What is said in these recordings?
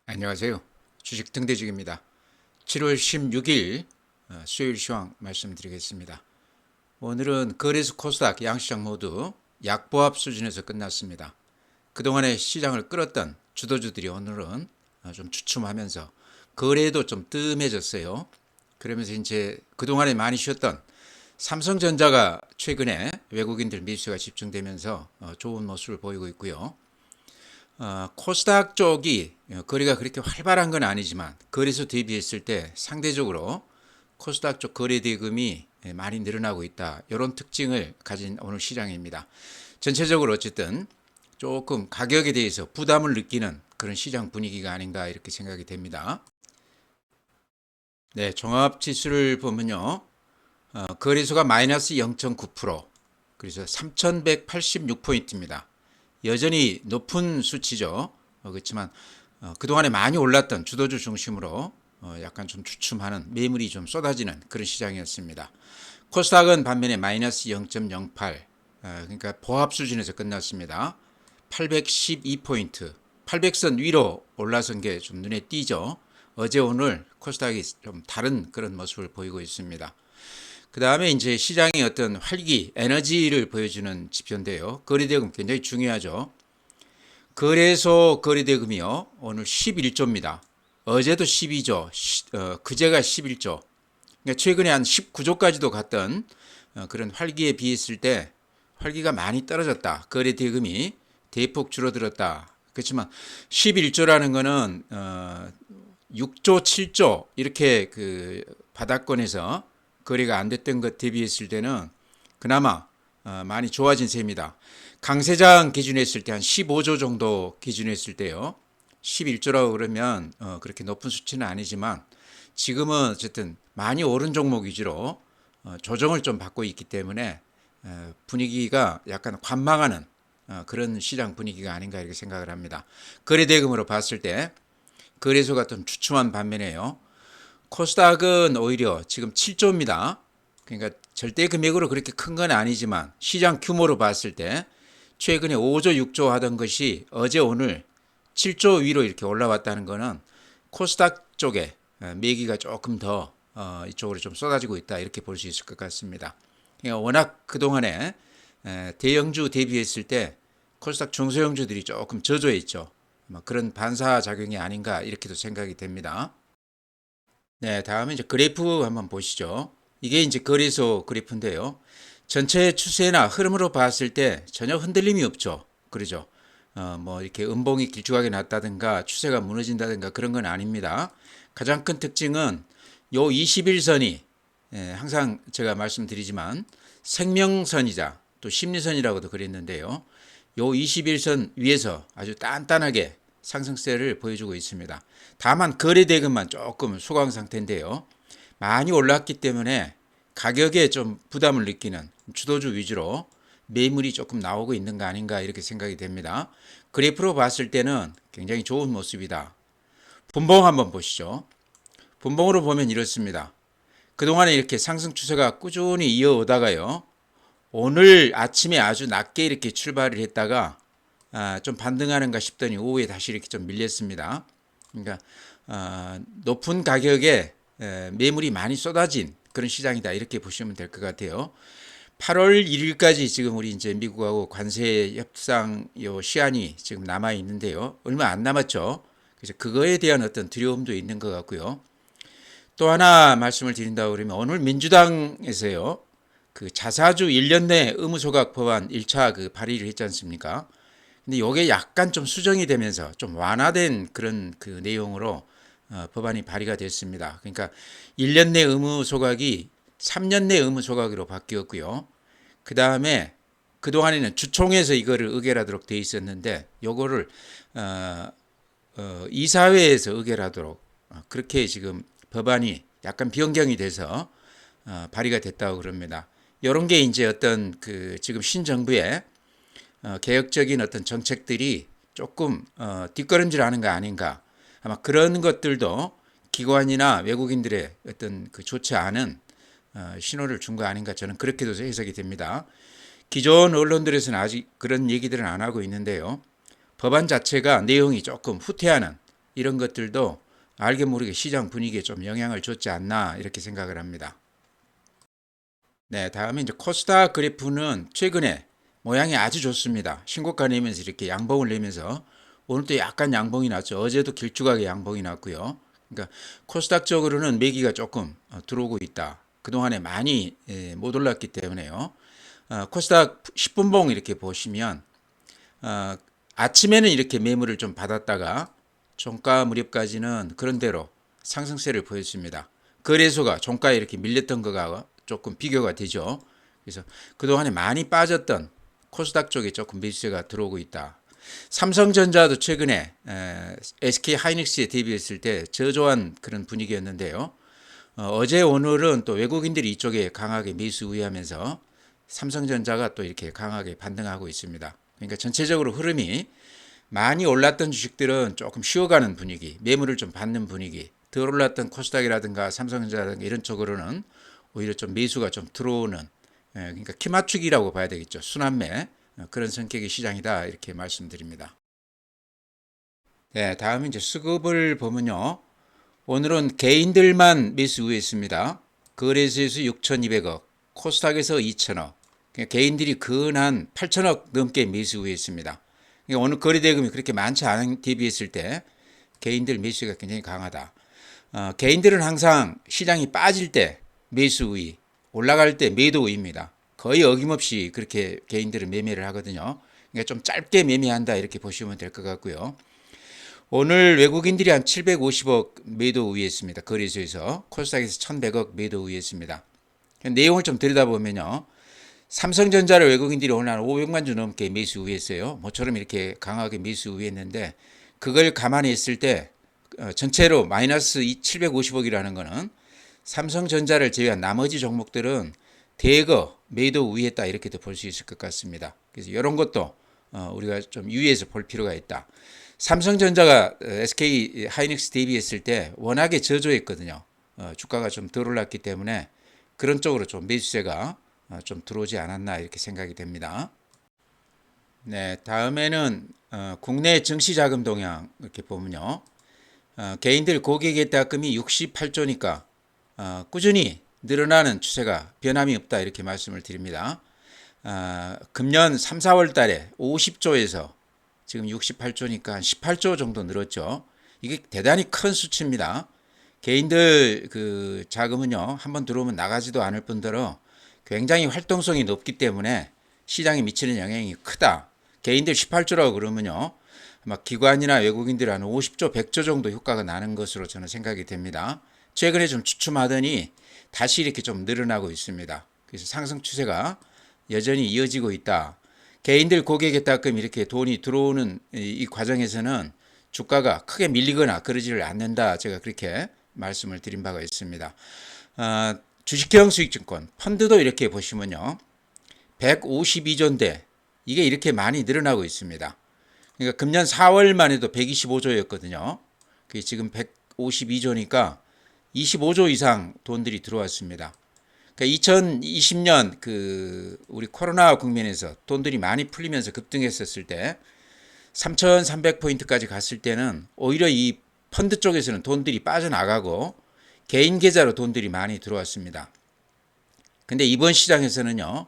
안녕하세요. 주식 등대직입니다. 7월 16일 수요일 시황 말씀드리겠습니다. 오늘은 거래소 코스닥 양시장 모두 약보합 수준에서 끝났습니다. 그동안에 시장을 끌었던 주도주들이 오늘은 좀 주춤하면서 거래도 좀 뜸해졌어요. 그러면서 이제 그동안에 많이 쉬었던 삼성전자가 최근에 외국인들 매수가 집중되면서 좋은 모습을 보이고 있고요. 코스닥 쪽이 거래가 그렇게 활발한 건 아니지만 거래소 대비했을 때 상대적으로 코스닥 쪽 거래 대금이 많이 늘어나고 있다. 이런 특징을 가진 오늘 시장입니다. 전체적으로 어쨌든 조금 가격에 대해서 부담을 느끼는 그런 시장 분위기가 아닌가 이렇게 생각이 됩니다. 네, 종합 지수를 보면요. 거래소가 마이너스 0.9%, 그래서 3,186포인트입니다. 여전히 높은 수치죠. 그렇지만 그동안에 많이 올랐던 주도주 중심으로 약간 좀 주춤하는 매물이 좀 쏟아지는 그런 시장이었습니다. 코스닥은 반면에 마이너스 0.08, 그러니까 보합 수준에서 끝났습니다. 812포인트, 800선 위로 올라선 게 좀 눈에 띄죠. 어제 오늘 코스닥이 좀 다른 그런 모습을 보이고 있습니다. 그 다음에 이제 시장의 어떤 활기, 에너지를 보여주는 지표인데요. 거래대금 굉장히 중요하죠. 거래소 거래대금이요. 오늘 11조입니다. 어제도 12조, 그제가 11조. 그러니까 최근에 한 19조까지도 갔던 그런 활기에 비했을 때 활기가 많이 떨어졌다. 거래대금이 대폭 줄어들었다. 그렇지만 11조라는 거는 6조, 7조 이렇게 그 바닥권에서 거래가 안 됐던 것 대비했을 때는 그나마 많이 좋아진 셈입니다. 강세장 기준했을 때 한 15조 정도 기준했을 때요. 11조라고 그러면 그렇게 높은 수치는 아니지만 지금은 어쨌든 많이 오른 종목 위주로 조정을 좀 받고 있기 때문에 분위기가 약간 관망하는 그런 시장 분위기가 아닌가 이렇게 생각을 합니다. 거래대금으로 봤을 때 거래소가 좀 주춤한 반면에요. 코스닥은 오히려 지금 7조입니다. 그러니까 절대 금액으로 그렇게 큰 건 아니지만 시장 규모로 봤을 때 최근에 5조, 6조 하던 것이 어제 오늘 7조 위로 이렇게 올라왔다는 것은 코스닥 쪽에 매기가 조금 더 이쪽으로 좀 쏟아지고 있다 이렇게 볼 수 있을 것 같습니다. 그러니까 워낙 그동안에 대형주 대비했을 때 코스닥 중소형주들이 조금 저조해 있죠. 그런 반사작용이 아닌가 이렇게도 생각이 됩니다. 네, 다음에 이제 그래프 한번 보시죠. 이게 이제 거래소 그래프인데요. 전체 추세나 흐름으로 봤을 때 전혀 흔들림이 없죠. 그러죠. 뭐 이렇게 음봉이 길쭉하게 났다든가 추세가 무너진다든가 그런 건 아닙니다. 가장 큰 특징은 요 21선이 항상 제가 말씀드리지만 생명선이자 또 심리선이라고도 그랬는데요. 요 21선 위에서 아주 단단하게 상승세를 보여주고 있습니다. 다만 거래대금만 조금 소강 상태인데요. 많이 올랐기 때문에 가격에 좀 부담을 느끼는 주도주 위주로 매물이 조금 나오고 있는 거 아닌가 이렇게 생각이 됩니다. 그래프로 봤을 때는 굉장히 좋은 모습이다. 분봉 한번 보시죠. 분봉으로 보면 이렇습니다. 그동안에 이렇게 상승 추세가 꾸준히 이어오다가요. 오늘 아침에 아주 낮게 이렇게 출발을 했다가 좀 반등하는가 싶더니 오후에 다시 이렇게 좀 밀렸습니다. 그러니까 높은 가격에 매물이 많이 쏟아진 그런 시장이다 이렇게 보시면 될 것 같아요. 8월 1일까지 지금 우리 이제 미국하고 관세 협상 요 시한이 지금 남아 있는데요. 얼마 안 남았죠. 그래서 그거에 대한 어떤 두려움도 있는 것 같고요. 또 하나 말씀을 드린다고 그러면 오늘 민주당에서요. 그 자사주 1년 내 의무소각 법안 1차 그 발의를 했지 않습니까? 근데 이게 약간 좀 수정이 되면서 좀 완화된 그런 그 내용으로 법안이 발의가 됐습니다. 그러니까 1년 내 의무 소각이 3년 내 의무 소각으로 바뀌었고요. 그 다음에 그동안에는 주총에서 이거를 의결하도록 돼 있었는데 요거를 이사회에서 의결하도록 그렇게 지금 법안이 약간 변경이 돼서 발의가 됐다고 그럽니다. 이런 게 이제 어떤 그 지금 신정부의 개혁적인 어떤 정책들이 조금 뒷걸음질하는 거 아닌가. 아마 그런 것들도 기관이나 외국인들의 어떤 그 좋지 않은 신호를 준 거 아닌가 저는 그렇게도 해석이 됩니다. 기존 언론들에서는 아직 그런 얘기들은 안 하고 있는데요. 법안 자체가 내용이 조금 후퇴하는 이런 것들도 알게 모르게 시장 분위기에 좀 영향을 줬지 않나 이렇게 생각을 합니다. 네, 다음에 이제 코스닥 그래프는 최근에 모양이 아주 좋습니다. 신고가 내면서 이렇게 양봉을 내면서 오늘도 약간 양봉이 났죠. 어제도 길쭉하게 양봉이 났고요. 그러니까 코스닥 쪽으로는 매기가 조금 들어오고 있다. 그동안에 많이 못 올랐기 때문에요. 코스닥 10분봉 이렇게 보시면 아침에는 이렇게 매물을 좀 받았다가 종가 무렵까지는 그런대로 상승세를 보였습니다. 거래소가 종가에 이렇게 밀렸던 거가 조금 비교가 되죠. 그래서 그동안에 많이 빠졌던 코스닥 쪽에 조금 매수세가 들어오고 있다. 삼성전자도 최근에 SK 하이닉스에 대비했을 때 저조한 그런 분위기였는데요. 어제 오늘은 또 외국인들이 이쪽에 강하게 매수 우위하면서 삼성전자가 또 이렇게 강하게 반등하고 있습니다. 그러니까 전체적으로 흐름이 많이 올랐던 주식들은 조금 쉬어가는 분위기, 매물을 좀 받는 분위기, 덜 올랐던 코스닥이라든가 삼성전자라든가 이런 쪽으로는 오히려 좀 매수가 좀 들어오는, 그러니까 키 맞추기라고 봐야 되겠죠. 순환매 그런 성격의 시장이다 이렇게 말씀드립니다. 네, 다음은 이제 수급을 보면요. 오늘은 개인들만 매수 우위했습니다. 거래소에서 6,200억, 코스닥에서 2,000억, 개인들이 근한 8,000억 넘게 매수 우위했습니다. 그러니까 오늘 거래대금이 그렇게 많지 않은 대비했을 때 개인들 매수가 굉장히 강하다. 개인들은 항상 시장이 빠질 때 매수 우위, 올라갈 때 매도 우위입니다. 거의 어김없이 그렇게 개인들은 매매를 하거든요. 그러니까 좀 짧게 매매한다 이렇게 보시면 될 것 같고요. 오늘 외국인들이 한 750억 매도 우위했습니다. 거래소에서 코스닥에서 1,100억 매도 우위했습니다. 내용을 좀 들여다보면요. 삼성전자를 외국인들이 오늘 한 500만 주 넘게 매수 우위했어요. 모처럼 이렇게 강하게 매수 우위했는데 그걸 감안했을 때 전체로 마이너스 750억이라는 거는 삼성전자를 제외한 나머지 종목들은 대거 매도 우위했다 이렇게도 볼 수 있을 것 같습니다. 그래서 이런 것도 우리가 좀 유의해서 볼 필요가 있다. 삼성전자가 SK 하이닉스 대비했을 때 워낙에 저조했거든요. 주가가 좀 덜 올랐기 때문에 그런 쪽으로 좀 매수세가 좀 들어오지 않았나 이렇게 생각이 됩니다. 네, 다음에는 국내 증시 자금 동향 이렇게 보면요. 개인들 고객예탁금이 68조니까 꾸준히 늘어나는 추세가 변함이 없다 이렇게 말씀을 드립니다. 금년 3, 4월 달에 50조에서 지금 68조니까 한 18조 정도 늘었죠. 이게 대단히 큰 수치입니다. 개인들 그 자금은요, 한번 들어오면 나가지도 않을 뿐더러 굉장히 활동성이 높기 때문에 시장에 미치는 영향이 크다. 개인들 18조라고 그러면요, 막 기관이나 외국인들 한 50조, 100조 정도 효과가 나는 것으로 저는 생각이 됩니다. 최근에 좀 주춤하더니 다시 이렇게 좀 늘어나고 있습니다. 그래서 상승 추세가 여전히 이어지고 있다. 개인들 고객예탁금 이렇게 돈이 들어오는 이 과정에서는 주가가 크게 밀리거나 그러지를 않는다. 제가 그렇게 말씀을 드린 바가 있습니다. 주식형 수익증권, 펀드도 이렇게 보시면요. 152조인데 이게 이렇게 많이 늘어나고 있습니다. 그러니까 금년 4월만 해도 125조였거든요. 그게 지금 152조니까 25조 이상 돈들이 들어왔습니다. 그러니까 2020년 그 우리 코로나 국면에서 돈들이 많이 풀리면서 급등했었을 때 3,300포인트까지 갔을 때는 오히려 이 펀드 쪽에서는 돈들이 빠져나가고 개인 계좌로 돈들이 많이 들어왔습니다. 근데 이번 시장에서는요,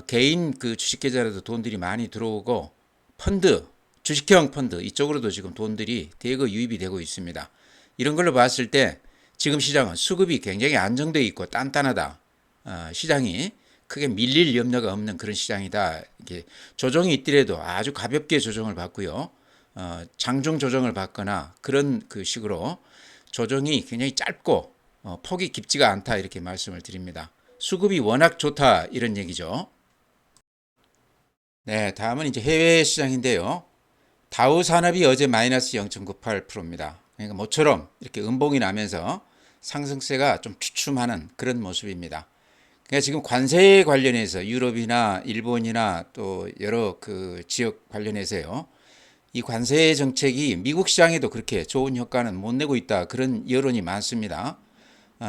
개인 그 주식 계좌로도 돈들이 많이 들어오고 펀드, 주식형 펀드 이쪽으로도 지금 돈들이 대거 유입이 되고 있습니다. 이런 걸로 봤을 때 지금 시장은 수급이 굉장히 안정되어 있고 단단하다. 시장이 크게 밀릴 염려가 없는 그런 시장이다. 이게 조정이 있더라도 아주 가볍게 조정을 받고요. 장중 조정을 받거나 그런 그 식으로 조정이 굉장히 짧고 폭이 깊지가 않다 이렇게 말씀을 드립니다. 수급이 워낙 좋다 이런 얘기죠. 네, 다음은 이제 해외 시장인데요. 다우 산업이 어제 마이너스 0.98%입니다. 그러니까 모처럼 이렇게 음봉이 나면서 상승세가 좀 주춤하는 그런 모습입니다. 그러니까 지금 관세 관련해서 유럽이나 일본이나 또 여러 그 지역 관련해서요. 이 관세 정책이 미국 시장에도 그렇게 좋은 효과는 못 내고 있다. 그런 여론이 많습니다.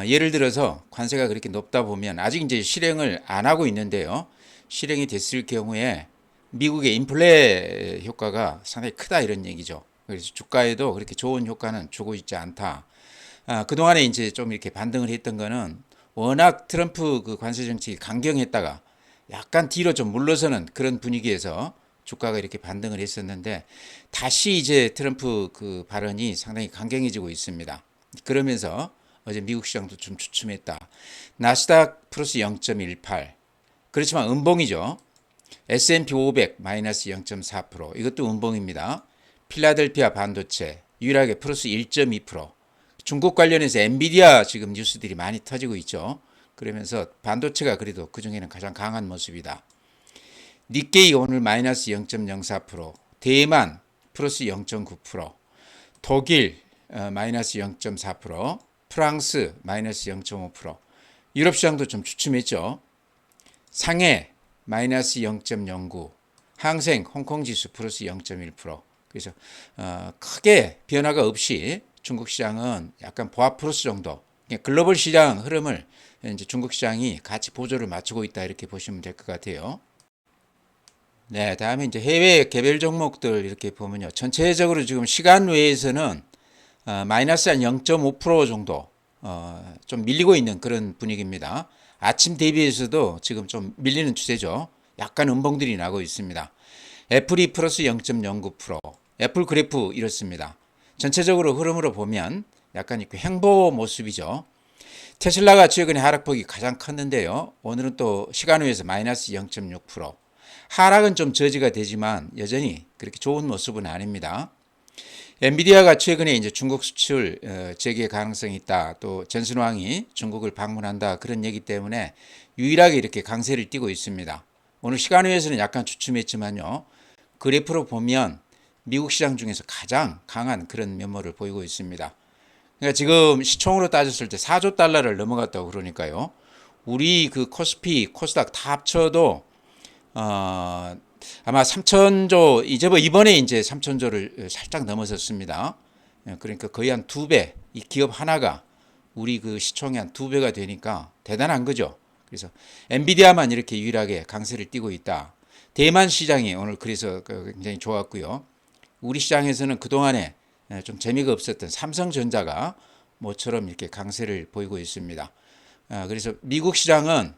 예를 들어서 관세가 그렇게 높다 보면 아직 이제 실행을 안 하고 있는데요. 실행이 됐을 경우에 미국의 인플레 효과가 상당히 크다 이런 얘기죠. 그래서 주가에도 그렇게 좋은 효과는 주고 있지 않다. 그동안에 이제 좀 이렇게 반등을 했던 거는 워낙 트럼프 그 관세 정책이 강경했다가 약간 뒤로 좀 물러서는 그런 분위기에서 주가가 이렇게 반등을 했었는데 다시 이제 트럼프 그 발언이 상당히 강경해지고 있습니다. 그러면서 어제 미국 시장도 좀 주춤했다. 나스닥 플러스 0.18. 그렇지만 음봉이죠. S&P 500 마이너스 0.4%. 이것도 음봉입니다. 필라델피아 반도체 유일하게 플러스 1.2%. 중국 관련해서 엔비디아 지금 뉴스들이 많이 터지고 있죠. 그러면서 반도체가 그래도 그중에는 가장 강한 모습이다. 니케이 오늘 마이너스 0.04%, 대만 플러스 0.9%, 독일 마이너스 0.4%, 프랑스 마이너스 0.5%, 유럽 시장도 좀 주춤했죠. 상해 마이너스 0.09, 항생 홍콩 지수 플러스 0.1%. 그래서 크게 변화가 없이 중국 시장은 약간 보합 플러스 정도, 글로벌 시장 흐름을 이제 중국 시장이 같이 보조를 맞추고 있다 이렇게 보시면 될 것 같아요. 네, 다음에 이제 해외 개별 종목들 이렇게 보면요, 전체적으로 지금 시간 외에서는 마이너스 한 0.5% 정도 좀 밀리고 있는 그런 분위기입니다. 아침 대비해서도 지금 좀 밀리는 추세죠. 약간 음봉들이 나고 있습니다. 애플이 플러스 0.09%, 애플 그래프 이렇습니다. 전체적으로 흐름으로 보면 약간 이렇게 횡보 모습이죠. 테슬라가 최근에 하락폭이 가장 컸는데요. 오늘은 또 시간 외에서 마이너스 0.6%. 하락은 좀 저지가 되지만 여전히 그렇게 좋은 모습은 아닙니다. 엔비디아가 최근에 이제 중국 수출 재개 가능성이 있다. 또 전순왕이 중국을 방문한다. 그런 얘기 때문에 유일하게 이렇게 강세를 띠고 있습니다. 오늘 시간 외에서는 약간 주춤했지만요. 그래프로 보면 미국 시장 중에서 가장 강한 그런 면모를 보이고 있습니다. 그러니까 지금 시총으로 따졌을 때 4조 달러를 넘어갔다고 그러니까요. 우리 그 코스피, 코스닥 다 합쳐도 아마 3천조 이번에 이제 3천조를 살짝 넘어섰습니다. 그러니까 거의 한 2배, 이 기업 하나가 우리 그 시총의 한 2배가 되니까 대단한 거죠. 그래서 엔비디아만 이렇게 유일하게 강세를 띠고 있다. 대만 시장이 오늘 그래서 굉장히 좋았고요. 우리 시장에서는 그동안에 좀 재미가 없었던 삼성전자가 모처럼 이렇게 강세를 보이고 있습니다. 그래서 미국 시장은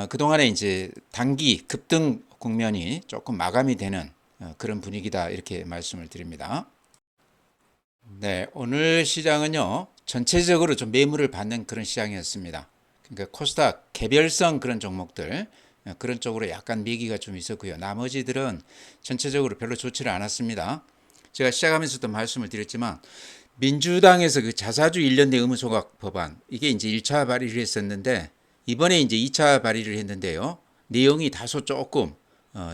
그동안에 이제 단기 급등 국면이 조금 마감이 되는 그런 분위기다 이렇게 말씀을 드립니다. 네, 오늘 시장은요 전체적으로 좀 매물을 받는 그런 시장이었습니다. 그러니까 코스닥 개별성 그런 종목들 그런 쪽으로 약간 매기가 좀 있었고요. 나머지들은 전체적으로 별로 좋지를 않았습니다. 제가 시작하면서도 말씀을 드렸지만 민주당에서 그 자사주 1년 내 의무소각 법안 이게 이제 1차 발의를 했었는데 이번에 이제 2차 발의를 했는데요. 내용이 다소 조금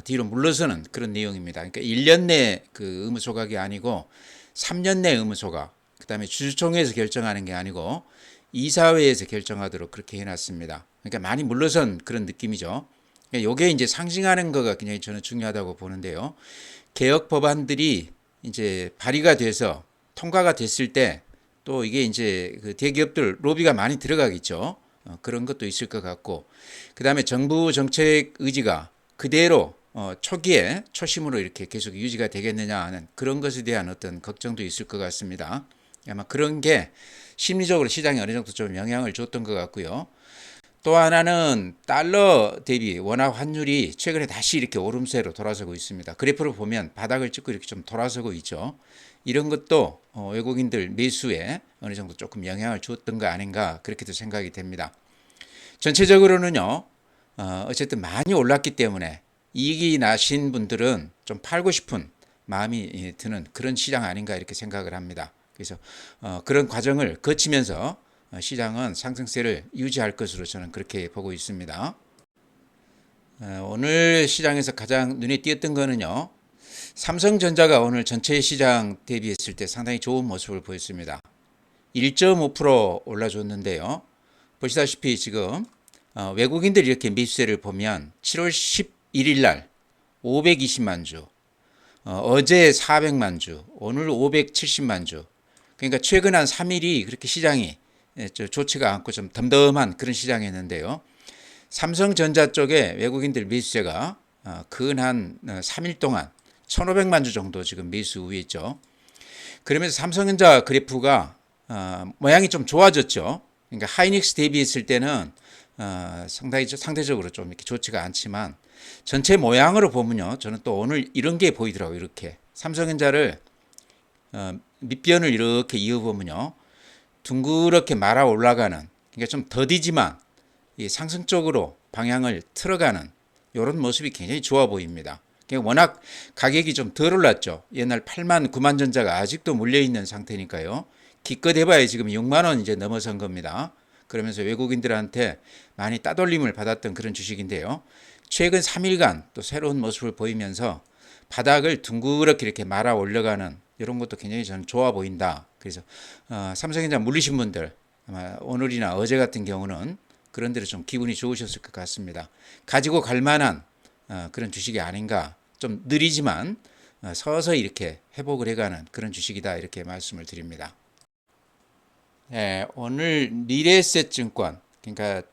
뒤로 물러서는 그런 내용입니다. 그러니까 1년 내 그 의무소각이 아니고 3년 내 의무소각, 그다음에 주주총회에서 결정하는 게 아니고 이사회에서 결정하도록 그렇게 해놨습니다. 그러니까 많이 물러선 그런 느낌이죠. 그러니까 이게 이제 상징하는 거가 굉장히 저는 중요하다고 보는데요. 개혁 법안들이 이제 발의가 돼서 통과가 됐을 때 또 이게 이제 그 대기업들 로비가 많이 들어가겠죠. 그런 것도 있을 것 같고, 그 다음에 정부 정책 의지가 그대로 초기에 초심으로 이렇게 계속 유지가 되겠느냐 하는 그런 것에 대한 어떤 걱정도 있을 것 같습니다. 아마 그런 게 심리적으로 시장에 어느 정도 좀 영향을 줬던 것 같고요. 또 하나는 달러 대비 원화 환율이 최근에 다시 이렇게 오름세로 돌아서고 있습니다. 그래프를 보면 바닥을 찍고 이렇게 좀 돌아서고 있죠. 이런 것도 외국인들 매수에 어느 정도 조금 영향을 주었던 거 아닌가 그렇게도 생각이 됩니다. 전체적으로는요. 어쨌든 많이 올랐기 때문에 이익이 나신 분들은 좀 팔고 싶은 마음이 드는 그런 시장 아닌가 이렇게 생각을 합니다. 그래서 그런 과정을 거치면서 시장은 상승세를 유지할 것으로 저는 그렇게 보고 있습니다. 오늘 시장에서 가장 눈에 띄었던 거는요. 삼성전자가 오늘 전체 시장 대비했을 때 상당히 좋은 모습을 보였습니다. 1.5% 올라줬는데요. 보시다시피 지금 외국인들이 이렇게 매수세를 보면 7월 11일 날 520만 주, 어제 400만 주, 오늘 570만 주. 그러니까 최근 한 3일이 그렇게 시장이 좋지가 않고 좀 덤덤한 그런 시장이었는데요. 삼성전자 쪽에 외국인들 매수세가 근 한 3일 동안 1,500만 주 정도 지금 매수 우위있죠. 그러면서 삼성전자 그래프가 모양이 좀 좋아졌죠. 그러니까 하이닉스 대비했을 때는 상당히 상대적으로 좀 이렇게 좋지가 않지만 전체 모양으로 보면요, 저는 또 오늘 이런 게 보이더라고요. 이렇게 삼성전자를 밑변을 이렇게 이어보면요, 둥그렇게 말아 올라가는, 그러니까 좀 더디지만 이 상승적으로 방향을 틀어가는 이런 모습이 굉장히 좋아 보입니다. 워낙 가격이 좀 덜 올랐죠. 옛날 8만 9만 전자가 아직도 물려 있는 상태니까요. 기껏 해봐야 지금 6만 원 이제 넘어선 겁니다. 그러면서 외국인들한테 많이 따돌림을 받았던 그런 주식인데요. 최근 3일간 또 새로운 모습을 보이면서 바닥을 둥그렇게 이렇게 말아 올려가는 이런 것도 굉장히 저는 좋아 보인다. 그래서 삼성전자 물리신 분들 아마 오늘이나 어제 같은 경우는 그런 데로 좀 기분이 좋으셨을 것 같습니다. 가지고 갈 만한 그런 주식이 아닌가. 좀 느리지만 서서히 이렇게 회복을 해가는 그런 주식이다, 이렇게 말씀을 드립니다. 네, 오늘 미래에셋증권, 그러니까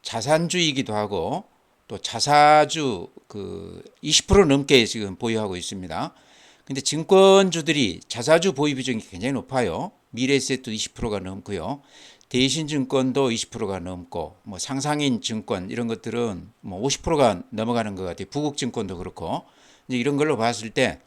자산주이기도 하고 또 자사주 그 20% 넘게 지금 보유하고 있습니다. 근데 증권주들이 자사주 보유 비중이 굉장히 높아요. 미래에셋도 20%가 넘고요. 대신증권도 20%가 넘고, 뭐 상상인 증권 이런 것들은 뭐 50%가 넘어가는 것 같아요. 부국증권도 그렇고. 이제 이런 걸로 봤을 때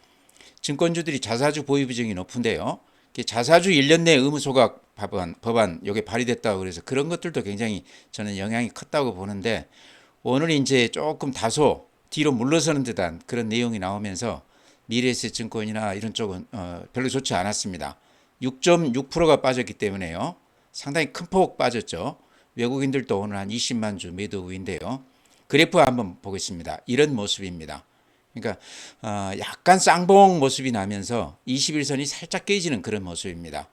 증권주들이 자사주 보유 비중이 높은데요. 자사주 1년 내 의무 소각 법안 요게 발의됐다고 그래서 그런 것들도 굉장히 저는 영향이 컸다고 보는데, 오늘 이제 조금 다소 뒤로 물러서는 듯한 그런 내용이 나오면서 미래에셋증권이나 이런 쪽은 별로 좋지 않았습니다. 6.6%가 빠졌기 때문에요. 상당히 큰 폭 빠졌죠. 외국인들도 오늘 한 20만 주 매도 우인데요. 그래프 한번 보겠습니다. 이런 모습입니다. 그러니까 약간 쌍봉 모습이 나면서 21선이 살짝 깨지는 그런 모습입니다.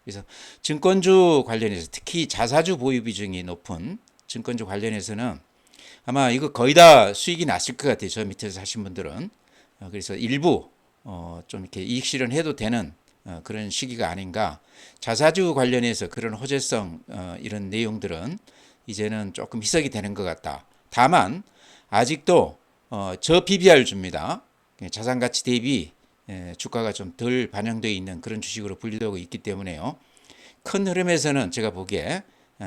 그래서 증권주 관련해서 특히 자사주 보유 비중이 높은 증권주 관련해서는 아마 이거 거의 다 수익이 났을 것 같아요. 저 밑에서 사신 분들은. 그래서 일부 좀 이렇게 이익 실현해도 되는 그런 시기가 아닌가. 자사주 관련해서 그런 호재성 이런 내용들은 이제는 조금 희석이 되는 것 같다. 다만 아직도 저 PBR 줍니다. 자산가치 대비 주가가 좀 덜 반영되어 있는 그런 주식으로 분류되고 있기 때문에요. 큰 흐름에서는 제가 보기에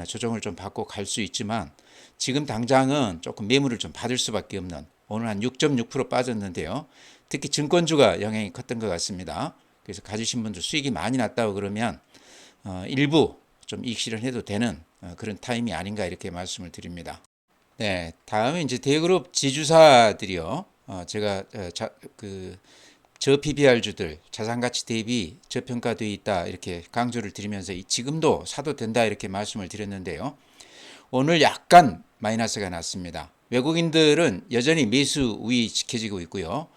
조정을 좀 받고 갈 수 있지만 지금 당장은 조금 매물을 좀 받을 수밖에 없는, 오늘 한 6.6% 빠졌는데요. 특히 증권주가 영향이 컸던 것 같습니다. 그래서 가지신 분들 수익이 많이 났다고 그러면 일부 좀 이익 실현해도 되는 그런 타임이 아닌가, 이렇게 말씀을 드립니다. 네, 다음에 이제 대그룹 지주사들이요. 제가 저 PBR주들 자산가치 대비 저평가되어 있다, 이렇게 강조를 드리면서 지금도 사도 된다, 이렇게 말씀을 드렸는데요. 오늘 약간 마이너스가 났습니다. 외국인들은 여전히 매수 우위 지켜지고 있고요.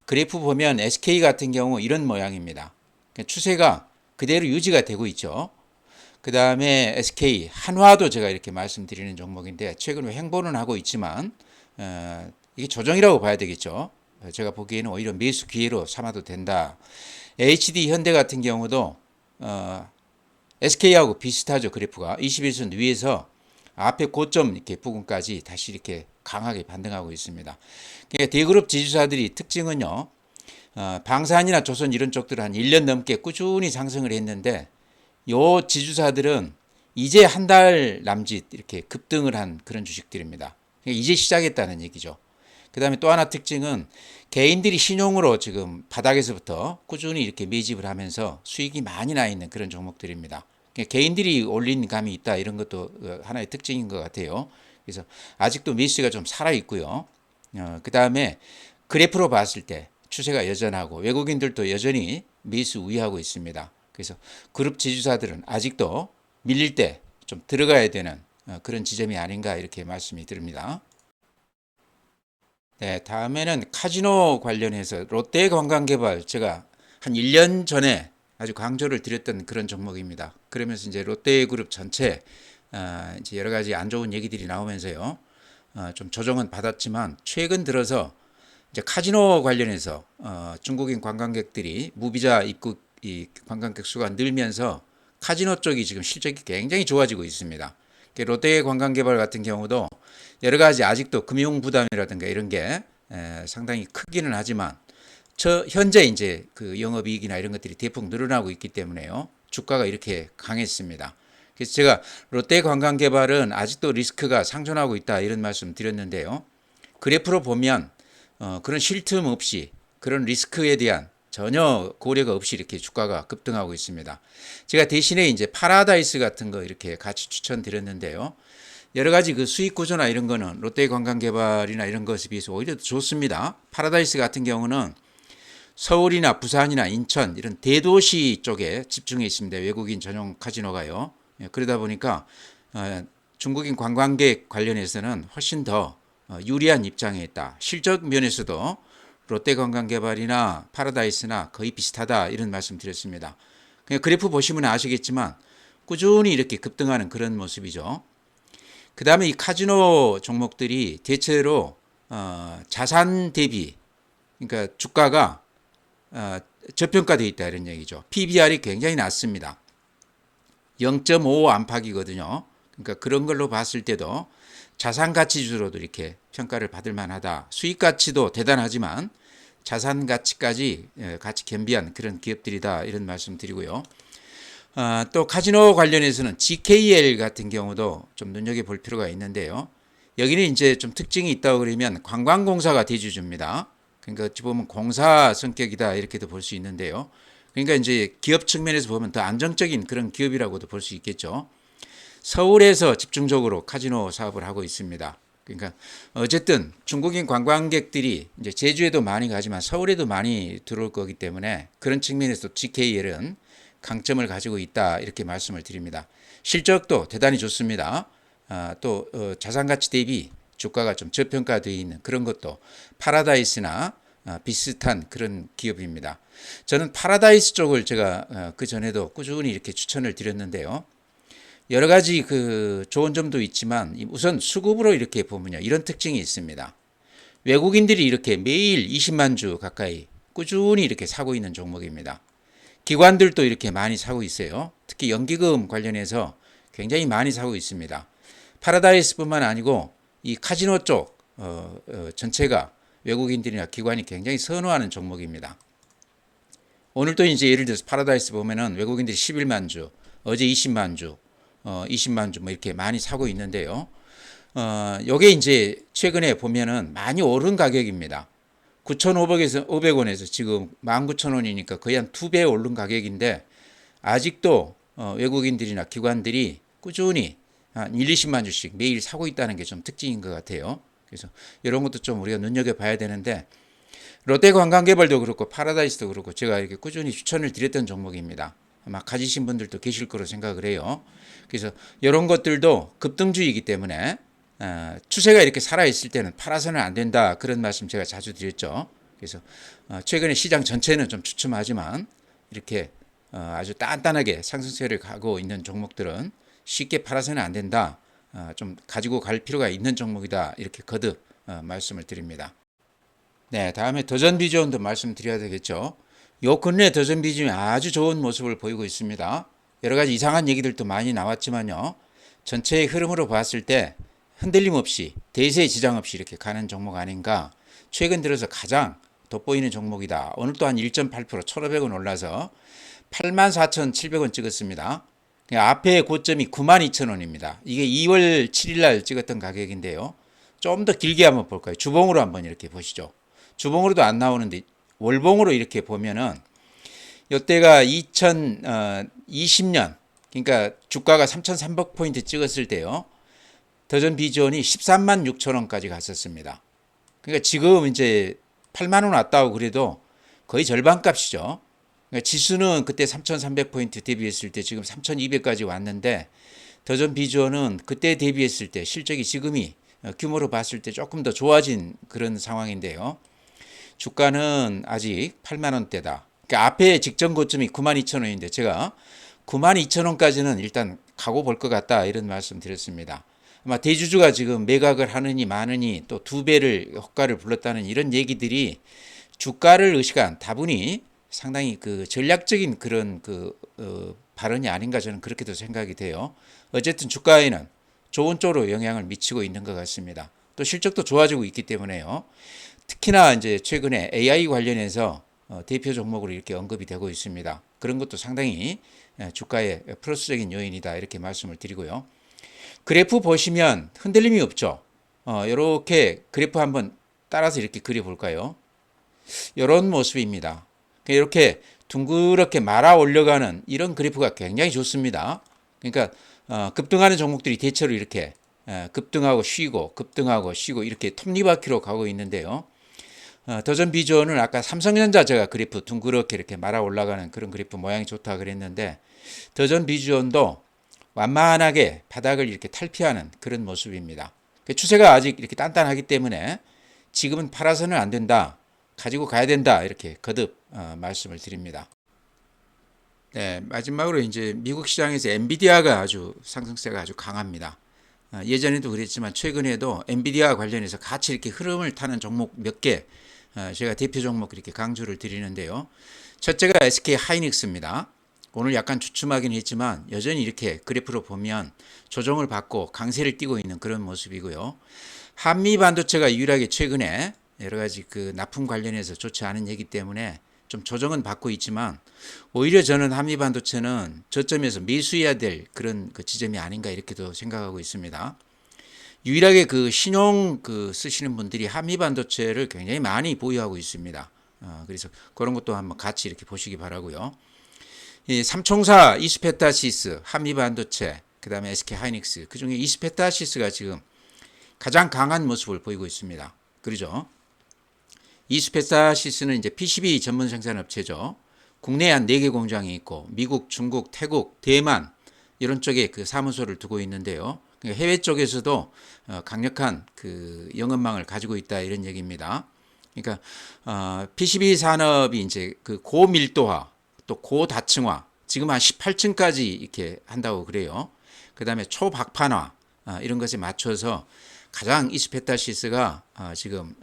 그래프 보면 SK 같은 경우 이런 모양입니다. 추세가 그대로 유지가 되고 있죠. 그 다음에 SK, 한화도 제가 이렇게 말씀드리는 종목인데 최근 횡보는 하고 있지만 이게 조정이라고 봐야 되겠죠. 제가 보기에는 오히려 매수 기회로 삼아도 된다. HD 현대 같은 경우도 SK하고 비슷하죠. 그래프가 21선 위에서 앞에 고점 이렇게 부근까지 다시 이렇게 강하게 반등하고 있습니다. 그러니까 대그룹 지주사들이 특징은요, 방산이나 조선 이런 쪽들은 한 1년 넘게 꾸준히 상승을 했는데 요 지주사들은 이제 한 달 남짓 이렇게 급등을 한 그런 주식들입니다. 그러니까 이제 시작했다는 얘기죠. 그 다음에 또 하나 특징은 개인들이 신용으로 지금 바닥에서부터 꾸준히 이렇게 매집을 하면서 수익이 많이 나 있는 그런 종목들입니다. 그러니까 개인들이 올린 감이 있다, 이런 것도 하나의 특징인 것 같아요. 그래서 아직도 매수가 좀 살아 있고요. 그 다음에 그래프로 봤을 때 추세가 여전하고 외국인들도 여전히 매수 우위하고 있습니다. 그래서 그룹 지주사들은 아직도 밀릴 때 좀 들어가야 되는 그런 지점이 아닌가, 이렇게 말씀이 드립니다. 네, 다음에는 카지노 관련해서 롯데관광개발, 제가 한 1년 전에 아주 강조를 드렸던 그런 종목입니다. 그러면서 이제 롯데그룹 전체 이제 여러 가지 안 좋은 얘기들이 나오면서요, 좀 조정은 받았지만 최근 들어서 이제 카지노 관련해서 중국인 관광객들이 무비자 입국 이 관광객 수가 늘면서 카지노 쪽이 지금 실적이 굉장히 좋아지고 있습니다. 롯데관광개발 같은 경우도 여러 가지 아직도 금융 부담이라든가 이런 게 상당히 크기는 하지만 현재 이제 그 영업이익이나 이런 것들이 대폭 늘어나고 있기 때문에요. 주가가 이렇게 강했습니다. 그래서 제가 롯데관광개발은 아직도 리스크가 상존하고 있다 이런 말씀 드렸는데요. 그래프로 보면 그런 쉴 틈 없이 그런 리스크에 대한 전혀 고려가 없이 이렇게 주가가 급등하고 있습니다. 제가 대신에 이제 파라다이스 같은 거 이렇게 같이 추천드렸는데요. 여러 가지 그 수익 구조나 이런 거는 롯데관광개발이나 이런 것에 비해서 오히려 더 좋습니다. 파라다이스 같은 경우는 서울이나 부산이나 인천 이런 대도시 쪽에 집중해 있습니다. 외국인 전용 카지노가요. 그러다 보니까 중국인 관광객 관련해서는 훨씬 더 유리한 입장에 있다. 실적 면에서도 롯데관광개발이나 파라다이스나 거의 비슷하다 이런 말씀 드렸습니다. 그냥 그래프 보시면 아시겠지만 꾸준히 이렇게 급등하는 그런 모습이죠. 그 다음에 이 카지노 종목들이 대체로 자산 대비 그러니까 주가가 저평가되어 있다 이런 얘기죠. PBR이 굉장히 낮습니다. 0.5 안팎이거든요. 그러니까 그런 걸로 봤을 때도 자산 가치주로도 이렇게 평가를 받을 만하다. 수익 가치도 대단하지만 자산 가치까지 같이 겸비한 그런 기업들이다 이런 말씀 드리고요. 또 카지노 관련해서는 GKL 같은 경우도 좀 눈여겨볼 필요가 있는데요. 여기는 이제 좀 특징이 있다고 그러면 관광공사가 대주주입니다. 그러니까 어찌 보면 공사 성격이다 이렇게도 볼 수 있는데요. 그러니까 이제 기업 측면에서 보면 더 안정적인 그런 기업이라고도 볼 수 있겠죠. 서울에서 집중적으로 카지노 사업을 하고 있습니다. 그러니까 어쨌든 중국인 관광객들이 이제 제주에도 많이 가지만 서울에도 많이 들어올 거기 때문에 그런 측면에서 GKL은 강점을 가지고 있다 이렇게 말씀을 드립니다. 실적도 대단히 좋습니다. 또 자산가치 대비 주가가 좀 저평가되어 있는 그런 것도 파라다이스나 비슷한 그런 기업입니다. 저는 파라다이스 쪽을 제가 그 전에도 꾸준히 이렇게 추천을 드렸는데요. 여러 가지 그 좋은 점도 있지만 우선 수급으로 이렇게 보면요. 이런 특징이 있습니다. 외국인들이 이렇게 매일 20만 주 가까이 꾸준히 이렇게 사고 있는 종목입니다. 기관들도 이렇게 많이 사고 있어요. 특히 연기금 관련해서 굉장히 많이 사고 있습니다. 파라다이스뿐만 아니고 이 카지노 쪽 전체가 외국인들이나 기관이 굉장히 선호하는 종목입니다. 오늘도 이제 예를 들어서 파라다이스 보면은 외국인들이 11만 주, 어제 20만 주, 20만 주 뭐 이렇게 많이 사고 있는데요. 요게 이제 최근에 보면은 많이 오른 가격입니다. 9,500에서 500원에서 지금 19,000원이니까 거의 한 2배 오른 가격인데 아직도 외국인들이나 기관들이 꾸준히 한 1, 20만 주씩 매일 사고 있다는 게 좀 특징인 것 같아요. 그래서 이런 것도 좀 우리가 눈여겨봐야 되는데 롯데관광개발도 그렇고 파라다이스도 그렇고 제가 이렇게 꾸준히 추천을 드렸던 종목입니다. 아마 가지신 분들도 계실 거로 생각을 해요. 그래서 이런 것들도 급등주이기 때문에 추세가 이렇게 살아있을 때는 팔아서는 안 된다 그런 말씀 제가 자주 드렸죠. 그래서 최근에 시장 전체는 좀 주춤하지만 이렇게 아주 단단하게 상승세를 가고 있는 종목들은 쉽게 팔아서는 안 된다. 좀 가지고 갈 필요가 있는 종목이다. 이렇게 거듭 말씀을 드립니다. 네, 다음에 더전비전도 말씀드려야 되겠죠. 요 근래 더전비전이 아주 좋은 모습을 보이고 있습니다. 여러 가지 이상한 얘기들도 많이 나왔지만요. 전체의 흐름으로 봤을 때 흔들림 없이 대세 지장 없이 이렇게 가는 종목 아닌가. 최근 들어서 가장 돋보이는 종목이다. 오늘 또한 1.8% 1,500원 올라서 84,700원 찍었습니다. 앞에 고점이 92,000원입니다. 이게 2월 7일 날 찍었던 가격인데요. 좀 더 길게 한번 볼까요? 주봉으로 한번 이렇게 보시죠. 주봉으로도 안 나오는데 월봉으로 이렇게 보면은 이때가 2020년 그러니까 주가가 3,300포인트 찍었을 때요. 더전 비전이 13만 6천 원까지 갔었습니다. 그러니까 지금 이제 8만 원 왔다고 그래도 거의 절반 값이죠. 그러니까 지수는 그때 3,300포인트 대비했을 때 지금 3,200까지 왔는데 더전 비전은 그때 대비했을 때 실적이 지금이 규모로 봤을 때 조금 더 좋아진 그런 상황인데요. 주가는 아직 8만 원대다. 그러니까 앞에 직전 고점이 92,000원인데 제가 92,000원까지는 일단 가고 볼 것 같다 이런 말씀 드렸습니다. 아마 대주주가 지금 매각을 하느니 마느니 또 2배를 호가를 불렀다는 이런 얘기들이 주가를 의식한 다분히 상당히 그 전략적인 그런 발언이 아닌가 저는 그렇게도 생각이 돼요. 어쨌든 주가에는 좋은 쪽으로 영향을 미치고 있는 것 같습니다. 또 실적도 좋아지고 있기 때문에요. 특히나 이제 최근에 AI 관련해서 대표 종목으로 이렇게 언급이 되고 있습니다. 그런 것도 상당히 주가의 플러스적인 요인이다 이렇게 말씀을 드리고요. 그래프 보시면 흔들림이 없죠. 이렇게 그래프 한번 따라서 이렇게 그려볼까요? 이런 모습입니다. 이렇게 둥그렇게 말아 올려가는 이런 그래프가 굉장히 좋습니다. 그러니까 급등하는 종목들이 대체로 이렇게 급등하고 쉬고 급등하고 쉬고 이렇게 톱니바퀴로 가고 있는데요. 더전 비주얼은 아까 삼성전자 제가 그래프 둥그렇게 이렇게 말아 올라가는 그런 그래프 모양이 좋다 그랬는데 더전 비주얼도 완만하게 바닥을 이렇게 탈피하는 그런 모습입니다. 추세가 아직 이렇게 단단하기 때문에 지금은 팔아서는 안 된다. 가지고 가야 된다. 이렇게 거듭 말씀을 드립니다. 네, 마지막으로 이제 미국 시장에서 엔비디아가 아주 상승세가 아주 강합니다. 예전에도 그랬지만 최근에도 엔비디아 관련해서 같이 이렇게 흐름을 타는 종목 몇 개 제가 대표 종목 이렇게 강조를 드리는데요. 첫째가 SK 하이닉스입니다. 오늘 약간 주춤하긴 했지만 여전히 이렇게 그래프로 보면 조정을 받고 강세를 띠고 있는 그런 모습이고요. 한미 반도체가 유일하게 최근에 여러 가지 그 납품 관련해서 좋지 않은 얘기 때문에 좀 조정은 받고 있지만 오히려 저는 한미 반도체는 저점에서 매수해야 될 그런 그 지점이 아닌가 이렇게도 생각하고 있습니다. 유일하게 그 신용 그 쓰시는 분들이 한미 반도체를 굉장히 많이 보유하고 있습니다. 그래서 그런 것도 한번 같이 이렇게 보시기 바라고요. 이 삼총사 이스페타시스, 한미 반도체, 그다음에 SK 하이닉스 그 중에 이스페타시스가 지금 가장 강한 모습을 보이고 있습니다. 그러죠? 이스페타시스는 이제 PCB 전문 생산 업체죠. 국내에 한 4개 공장이 있고 미국, 중국, 태국, 대만 이런 쪽에 그 사무소를 두고 있는데요. 해외 쪽에서도 강력한 그 영업망을 가지고 있다 이런 얘기입니다. 그러니까 PCB 산업이 이제 그 고밀도화 또 고다층화 지금 한 18층까지 이렇게 한다고 그래요. 그다음에 초박판화 이런 것에 맞춰서 가장 이스페타시스가 지금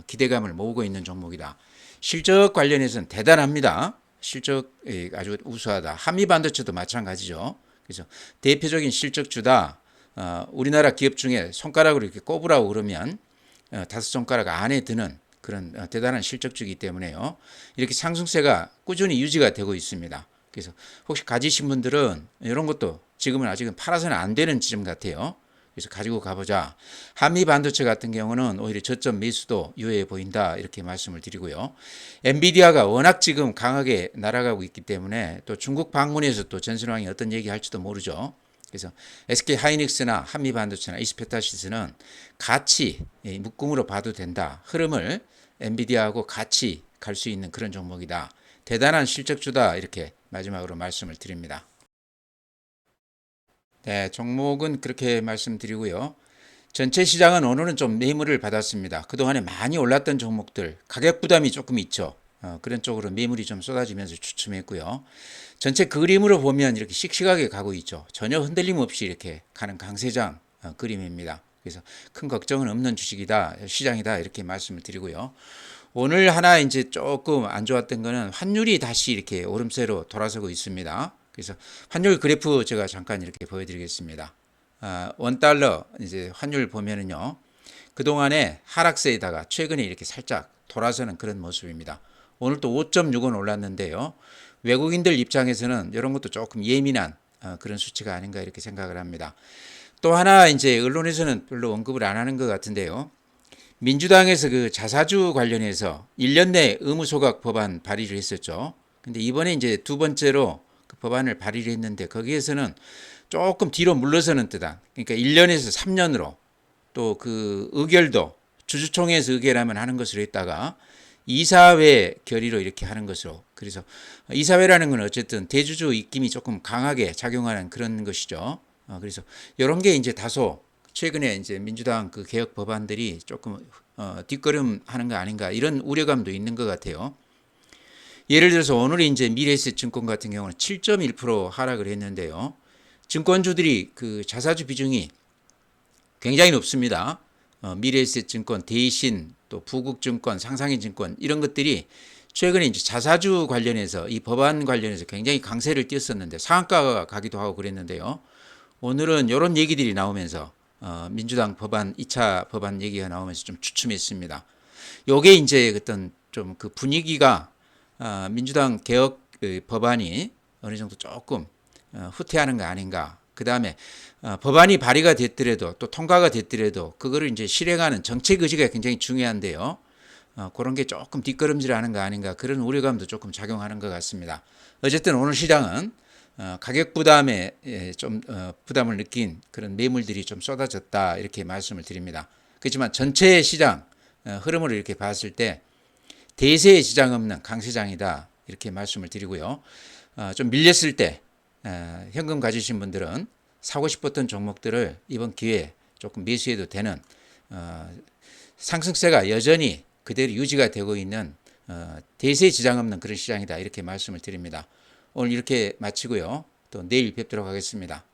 기대감을 모으고 있는 종목이다. 실적 관련해서는 대단합니다. 실적이 아주 우수하다. 한미반도체도 마찬가지죠. 그래서 대표적인 실적주다. 우리나라 기업 중에 손가락으로 이렇게 꼽으라고 그러면 5손가락 안에 드는 그런 대단한 실적주이기 때문에요. 이렇게 상승세가 꾸준히 유지가 되고 있습니다. 그래서 혹시 가지신 분들은 이런 것도 지금은 아직은 팔아서는 안 되는 지점 같아요. 그래서 가지고 가보자. 한미 반도체 같은 경우는 오히려 저점 매수도 유효해 보인다 이렇게 말씀을 드리고요. 엔비디아가 워낙 지금 강하게 날아가고 있기 때문에 또 중국 방문해서 또 전선왕이 어떤 얘기 할지도 모르죠. 그래서 SK 하이닉스나 한미 반도체나 이스페타시스는 같이 묶음으로 봐도 된다. 흐름을 엔비디아하고 같이 갈 수 있는 그런 종목이다. 대단한 실적주다 이렇게 마지막으로 말씀을 드립니다. 네, 종목은 그렇게 말씀드리고요. 전체 시장은 오늘은 좀 매물을 받았습니다. 그동안에 많이 올랐던 종목들 가격 부담이 조금 있죠. 그런 쪽으로 매물이 좀 쏟아지면서 주춤했고요. 전체 그림으로 보면 이렇게 씩씩하게 가고 있죠. 전혀 흔들림 없이 이렇게 가는 강세장 그림입니다. 그래서 큰 걱정은 없는 주식이다, 시장이다 이렇게 말씀을 드리고요. 오늘 하나 이제 조금 안 좋았던 거는 환율이 다시 이렇게 오름세로 돌아서고 있습니다. 그래서 환율 그래프 제가 잠깐 이렇게 보여드리겠습니다. 원달러 이제 환율 보면은요. 그동안에 하락세에다가 최근에 이렇게 살짝 돌아서는 그런 모습입니다. 오늘 또 5.6원 올랐는데요. 외국인들 입장에서는 이런 것도 조금 예민한 그런 수치가 아닌가 이렇게 생각을 합니다. 또 하나 이제 언론에서는 별로 언급을 안 하는 것 같은데요. 민주당에서 그 자사주 관련해서 1년 내 의무소각 법안 발의를 했었죠. 근데 이번에 이제 두 번째로 그 법안을 발의를 했는데 거기에서는 조금 뒤로 물러서는 듯한, 그러니까 1년에서 3년으로 또 그 의결도 주주총회에서 의결하면 하는 것으로 했다가 이사회 결의로 이렇게 하는 것으로. 그래서 이사회라는 건 어쨌든 대주주 입김이 조금 강하게 작용하는 그런 것이죠. 그래서 이런 게 이제 다소 최근에 이제 민주당 그 개혁 법안들이 조금 뒷걸음하는 거 아닌가 이런 우려감도 있는 것 같아요. 예를 들어서 오늘 이제 미래에셋증권 같은 경우는 7.1% 하락을 했는데요. 증권주들이 그 자사주 비중이 굉장히 높습니다. 미래에셋증권, 대신 또 부국증권, 상상인증권 이런 것들이 최근에 이제 자사주 관련해서 이 법안 관련해서 굉장히 강세를 띄었었는데 상한가가 가기도 하고 그랬는데요. 오늘은 이런 얘기들이 나오면서 민주당 법안 2차 법안 얘기가 나오면서 좀 주춤했습니다. 요게 이제 어떤 좀 그 분위기가 민주당 개혁 법안이 어느 정도 조금 후퇴하는 거 아닌가. 그 다음에 법안이 발의가 됐더라도 또 통과가 됐더라도 그거를 이제 실행하는 정책 의지가 굉장히 중요한데요. 그런 게 조금 뒷걸음질하는 거 아닌가 그런 우려감도 조금 작용하는 것 같습니다. 어쨌든 오늘 시장은 가격 부담에 좀 부담을 느낀 그런 매물들이 좀 쏟아졌다 이렇게 말씀을 드립니다. 그렇지만 전체 시장 흐름을 이렇게 봤을 때 대세에 지장 없는 강세장이다 이렇게 말씀을 드리고요. 좀 밀렸을 때 현금 가지신 분들은 사고 싶었던 종목들을 이번 기회에 조금 매수해도 되는 상승세가 여전히 그대로 유지가 되고 있는 대세에 지장 없는 그런 시장이다 이렇게 말씀을 드립니다. 오늘 이렇게 마치고요. 또 내일 뵙도록 하겠습니다.